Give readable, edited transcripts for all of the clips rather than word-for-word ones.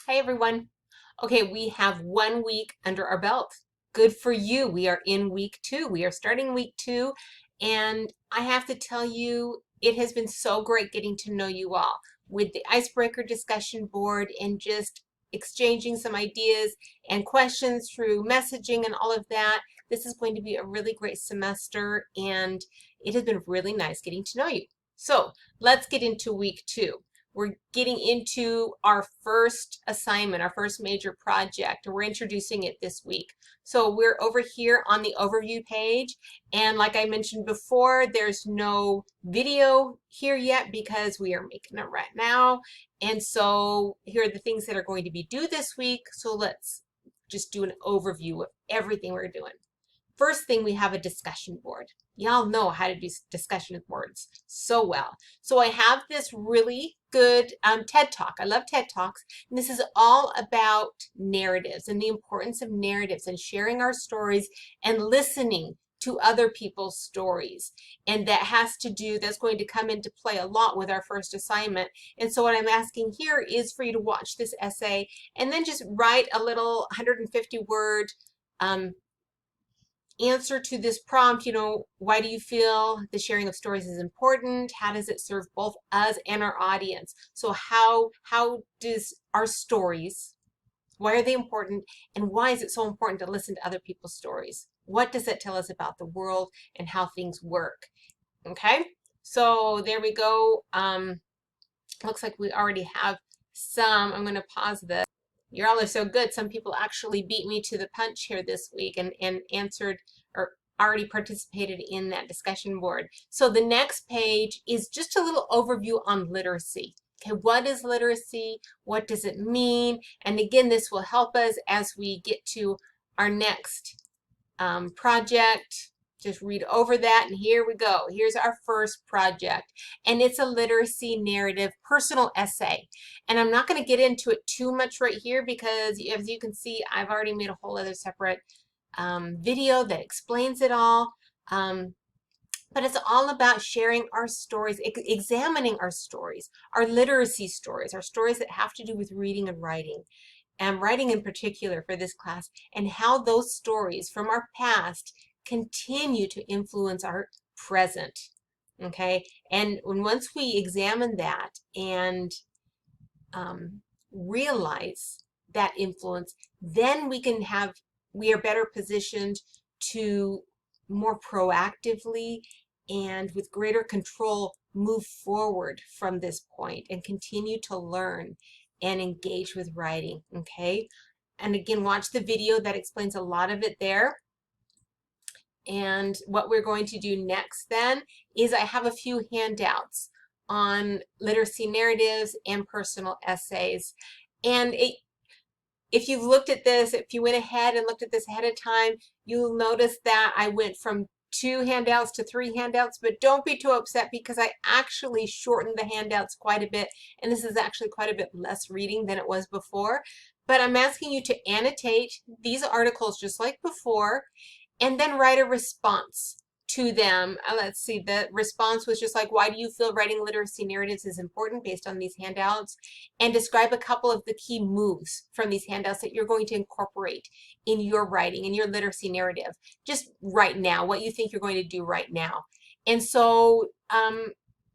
Hey everyone. Okay, we have 1 week under our belt. Good for you. We are in week 2. We are starting week 2, and I have to tell you, it has been so great getting to know you all with the icebreaker discussion board and just exchanging some ideas and questions through messaging and all of that. This is going to be a really great semester, and it has been really nice getting to know you. So let's get into week 2. We're getting into our first assignment, our first major project. We're introducing it this week. So we're over here on the overview page. And like I mentioned before, there's no video here yet because we are making it right now. And so here are the things that are going to be due this week. So let's just do an overview of everything we're doing. First thing, we have a discussion board. Y'all know how to do discussion boards so well. So I have this really good TED Talk. I love TED Talks. And this is all about narratives and the importance of narratives and sharing our stories and listening to other people's stories. And that has to do, that's going to come into play a lot with our first assignment. And so what I'm asking here is for you to watch this essay and then just write a little 150 word answer to this prompt. Why do you feel the sharing of stories is important? How does it serve both us and our audience? So how does our stories, why are they important, and why is it so important to listen to other people's stories? What does it tell us about the world and how things work? Okay, so there we go. Looks like we already have some. I'm going to pause this. You all are so good. Some people actually beat me to the punch here this week and answered or already participated in that discussion board. So the next page is just a little overview on literacy. Okay, what is literacy? What does it mean? And again, this will help us as we get to our next project. Just read over that, and here we go. Here's our first project, and it's a literacy narrative personal essay. And I'm not going to get into it too much right here because, as you can see, I've already made a whole other separate video that explains it all. But it's all about sharing our stories, examining our stories, our literacy stories, our stories that have to do with reading and writing in particular for this class, and how those stories from our past continue to influence our present. Okay, and once we examine that and realize that influence, then we are better positioned to more proactively and with greater control move forward from this point and continue to learn and engage with writing. Okay, and again, watch the video that explains a lot of it there. And what we're going to do next then is I have a few handouts on literacy narratives and personal essays. And if you've looked at this, if you went ahead and looked at this ahead of time, you'll notice that I went from 2 handouts to 3 handouts, but don't be too upset because I actually shortened the handouts quite a bit, and this is actually quite a bit less reading than it was before. But I'm asking you to annotate these articles just like before, and then write a response to them. Let's see, the response was just like, why do you feel writing literacy narratives is important based on these handouts? And describe a couple of the key moves from these handouts that you're going to incorporate in your writing, in your literacy narrative, just right now, what you think you're going to do right now. And so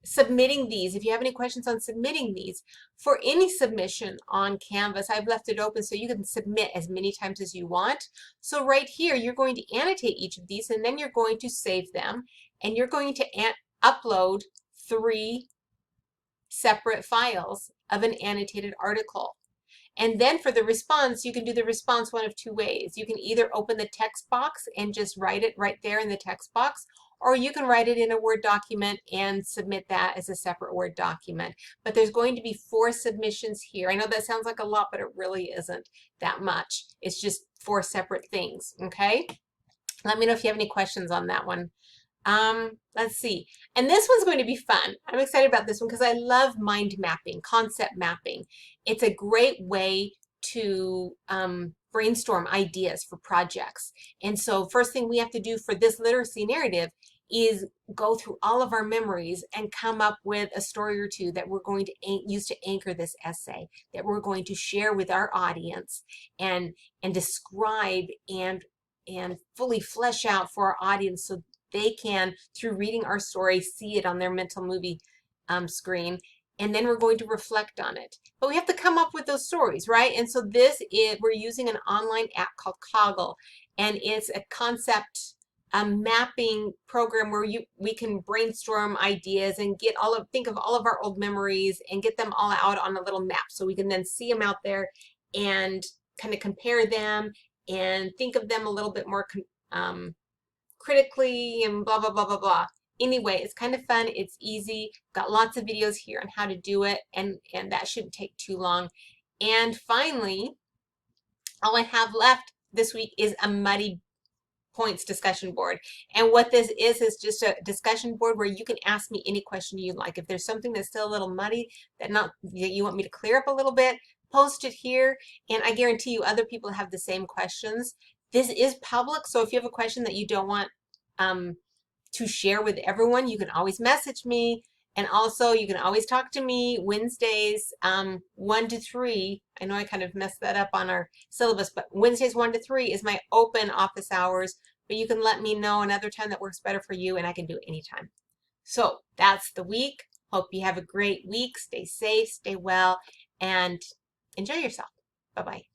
submitting these, if you have any questions on submitting these, for any submission on Canvas, I've left it open so you can submit as many times as you want. So right here, you're going to annotate each of these, and then you're going to save them, and you're going to upload 3 separate files of an annotated article. And then for the response, you can do the response one of 2 ways. You can either open the text box and just write it right there in the text box, or you can write it in a Word document and submit that as a separate Word document. But there's going to be 4 submissions here. I know that sounds like a lot, but it really isn't that much. It's just 4 separate things, okay? Let me know if you have any questions on that one. Let's see. And this one's going to be fun. I'm excited about this one because I love mind mapping, concept mapping. It's a great way to brainstorm ideas for projects. And so first thing we have to do for this literacy narrative is go through all of our memories and come up with a story or two that we're going to use to anchor this essay, that we're going to share with our audience and describe and fully flesh out for our audience so they can, through reading our story, see it on their mental movie screen. And then we're going to reflect on it. But we have to come up with those stories, right? And so we're using an online app called Coggle, and it's a concept mapping program where we can brainstorm ideas and think of all of our old memories and get them all out on a little map so we can then see them out there and kind of compare them and think of them a little bit more critically and blah, blah, blah, blah, blah. Anyway, it's kind of fun. It's easy. Got lots of videos here on how to do it, and that shouldn't take too long. And finally, all I have left this week is a muddy points discussion board. And what this is just a discussion board where you can ask me any question you like. If there's something that's still a little muddy that you want me to clear up a little bit, post it here, and I guarantee you other people have the same questions. This is public, so if you have a question that you don't want to share with everyone, you can always message me. And also, you can always talk to me Wednesdays 1 to 3. I know I kind of messed that up on our syllabus, but Wednesdays 1 to 3 is my open office hours. But you can let me know another time that works better for you, and I can do it anytime. So that's the week. Hope you have a great week. Stay safe, stay well, and enjoy yourself. Bye-bye.